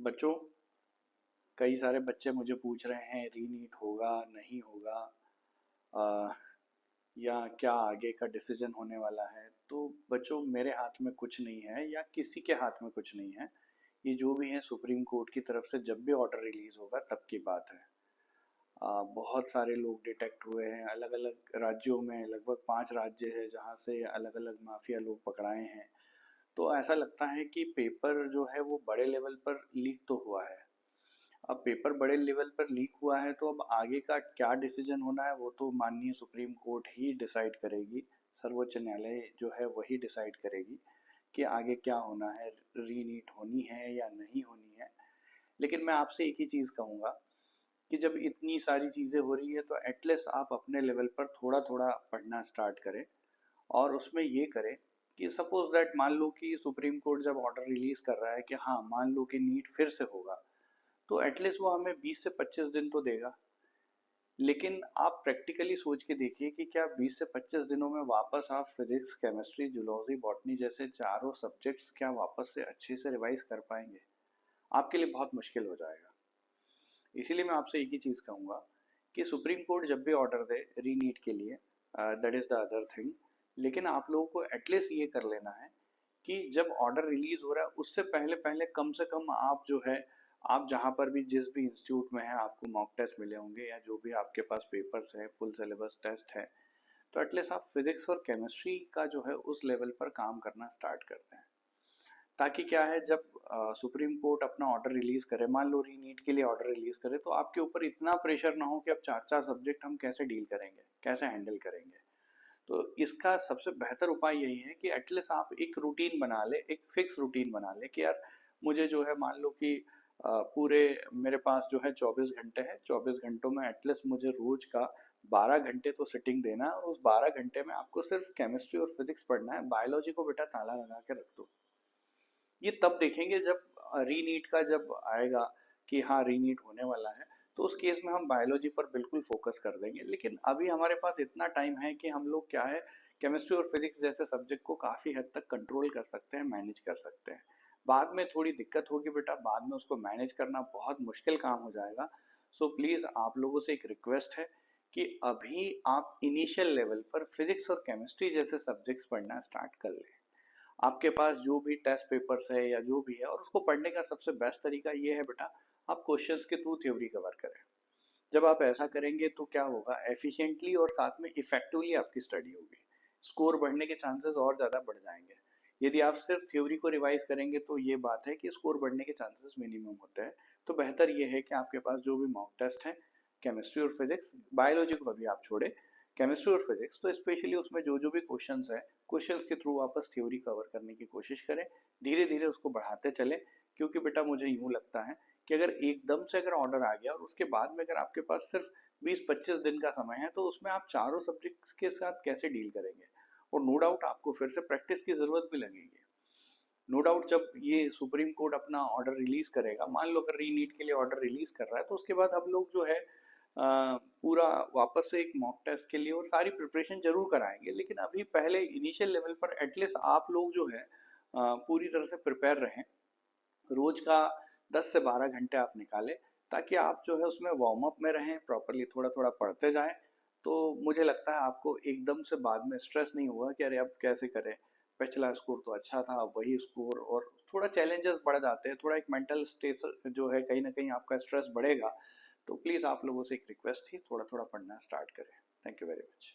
बच्चों, कई सारे बच्चे मुझे पूछ रहे हैं रीनीट होगा नहीं होगा, आ, या क्या आगे का डिसीजन होने वाला है। तो बच्चों, मेरे हाथ में कुछ नहीं है या किसी के हाथ में कुछ नहीं है। ये जो भी है सुप्रीम कोर्ट की तरफ से जब भी ऑर्डर रिलीज होगा तब की बात है। बहुत सारे लोग डिटेक्ट हुए हैं अलग अलग राज्यों में, लगभग 5 राज्य है जहाँ से अलग अलग माफिया लोग पकड़ाए हैं। तो ऐसा लगता है कि पेपर जो है वो बड़े लेवल पर लीक तो हुआ है। अब पेपर बड़े लेवल पर लीक हुआ है तो अब आगे का क्या डिसीजन होना है वो तो माननीय सुप्रीम कोर्ट ही डिसाइड करेगी। सर्वोच्च न्यायालय जो है वही डिसाइड करेगी कि आगे क्या होना है, रीनीट होनी है या नहीं होनी है। लेकिन मैं आपसे एक ही चीज़ कहूँगा कि जब इतनी सारी चीज़ें हो रही है तो एटलीस्ट आप अपने लेवल पर थोड़ा थोड़ा पढ़ना स्टार्ट करें। और उसमें ये करें कि सपोज दैट मान लो कि सुप्रीम कोर्ट जब ऑर्डर रिलीज कर रहा है कि हाँ मान लो कि नीट फिर से होगा, तो एटलीस्ट वो हमें 20 से 25 दिन तो देगा। लेकिन आप प्रैक्टिकली सोच के देखिए कि क्या 20 से 25 दिनों में वापस आप फिजिक्स, केमिस्ट्री, जूलॉजी, बॉटनी जैसे चारों सब्जेक्ट्स क्या वापस से अच्छे से रिवाइज कर पाएंगे? आपके लिए बहुत मुश्किल हो जाएगा। इसीलिए मैं आपसे एक ही चीज़ कहूँगा कि सुप्रीम कोर्ट जब भी ऑर्डर दे रीनीट के लिए, that is the other thing. लेकिन आप लोगों को एटलीस्ट ये कर लेना है कि जब ऑर्डर रिलीज हो रहा है उससे पहले पहले कम से कम आप जो है, आप जहाँ पर भी जिस भी इंस्टीट्यूट में हैं आपको मॉक टेस्ट मिले होंगे या जो भी आपके पास पेपर्स है, फुल सिलेबस टेस्ट है, तो एटलीस्ट आप फिजिक्स और केमिस्ट्री का जो है उस लेवल पर काम करना स्टार्ट करते हैं। ताकि क्या है, जब सुप्रीम कोर्ट अपना ऑर्डर रिलीज करे, मान लो रीनीट के लिए ऑर्डर रिलीज करे, तो आपके ऊपर इतना प्रेशर ना हो कि अब चार चार सब्जेक्ट हम कैसे डील करेंगे, कैसे हैंडल करेंगे। तो इसका सबसे बेहतर उपाय यही है कि एटलीस्ट आप एक रूटीन बना ले, एक फिक्स रूटीन बना ले कि यार मुझे जो है मान लो कि पूरे मेरे पास जो है 24 घंटे है, 24 घंटों में एटलीस्ट मुझे रोज का 12 घंटे तो सिटिंग देना है, और उस 12 घंटे में आपको सिर्फ केमिस्ट्री और फिजिक्स पढ़ना है। बायोलॉजी को बेटा ताला लगा के रख दो। ये तब देखेंगे जब रीनीट का जब आएगा कि हाँ रीनीट होने वाला है, तो उस केस में हम बायोलॉजी पर बिल्कुल फोकस कर देंगे। लेकिन अभी हमारे पास इतना टाइम है कि हम लोग क्या है, केमिस्ट्री और फिजिक्स जैसे सब्जेक्ट को काफ़ी हद तक कंट्रोल कर सकते हैं, मैनेज कर सकते हैं। बाद में थोड़ी दिक्कत होगी बेटा, बाद में उसको मैनेज करना बहुत मुश्किल काम हो जाएगा। सो प्लीज़ आप लोगों से एक रिक्वेस्ट है कि अभी आप इनिशियल लेवल पर फिजिक्स और केमिस्ट्री जैसे सब्जेक्ट्स पढ़ना स्टार्ट कर लें। आपके पास जो भी टेस्ट पेपर्स है या जो भी है, और उसको पढ़ने का सबसे बेस्ट तरीका ये है बेटा, आप क्वेश्चंस के थ्रू थ्योरी कवर करें। जब आप ऐसा करेंगे तो क्या होगा, एफिशिएंटली और साथ में इफेक्टिवली आपकी स्टडी होगी, स्कोर बढ़ने के चांसेस और ज़्यादा बढ़ जाएंगे। यदि आप सिर्फ थ्योरी को रिवाइज करेंगे तो ये बात है कि स्कोर बढ़ने के चांसेस मिनिमम होते हैं। तो बेहतर ये है कि आपके पास जो भी मॉक टेस्ट है, केमिस्ट्री और फिजिक्स, बायोलॉजी को अभी आप छोड़े, केमिस्ट्री और फिजिक्स तो स्पेशली उसमें जो जो भी क्वेश्चंस है, क्वेश्चंस के थ्रू वापस थ्योरी कवर करने की कोशिश करें। धीरे धीरे उसको बढ़ाते चले। क्योंकि बेटा मुझे यूँ लगता है कि अगर एकदम से अगर ऑर्डर आ गया और उसके बाद में अगर आपके पास सिर्फ 20-25 दिन का समय है, तो उसमें आप चारों सब्जेक्ट्स के साथ कैसे डील करेंगे? और नो डाउट आपको फिर से प्रैक्टिस की ज़रूरत भी लगेगी। नो डाउट जब ये सुप्रीम कोर्ट अपना ऑर्डर रिलीज करेगा, मान लो अगर रीनीट के लिए ऑर्डर रिलीज कर रहा है, तो उसके बाद हम लोग जो है पूरा वापस से एक मॉक टेस्ट के लिए और सारी प्रिपरेशन जरूर कराएंगे। लेकिन अभी पहले इनिशियल लेवल पर एटलीस्ट आप लोग जो है पूरी तरह से प्रिपेयर रहें। रोज का 10 से 12 घंटे आप निकालें, ताकि आप जो है उसमें वार्म अप में रहें, प्रॉपरली थोड़ा थोड़ा पढ़ते जाएं। तो मुझे लगता है आपको एकदम से बाद में स्ट्रेस नहीं होगा कि अरे अब कैसे करें, पिछला स्कोर तो अच्छा था, अब वही स्कोर, और थोड़ा चैलेंजेस बढ़ जाते हैं, थोड़ा एक मेंटल स्ट्रेस जो है कहीं ना कहीं आपका स्ट्रेस बढ़ेगा। तो प्लीज़ आप लोगों से एक रिक्वेस्ट थी, थोड़ा थोड़ा पढ़ना स्टार्ट करें। Thank you very much.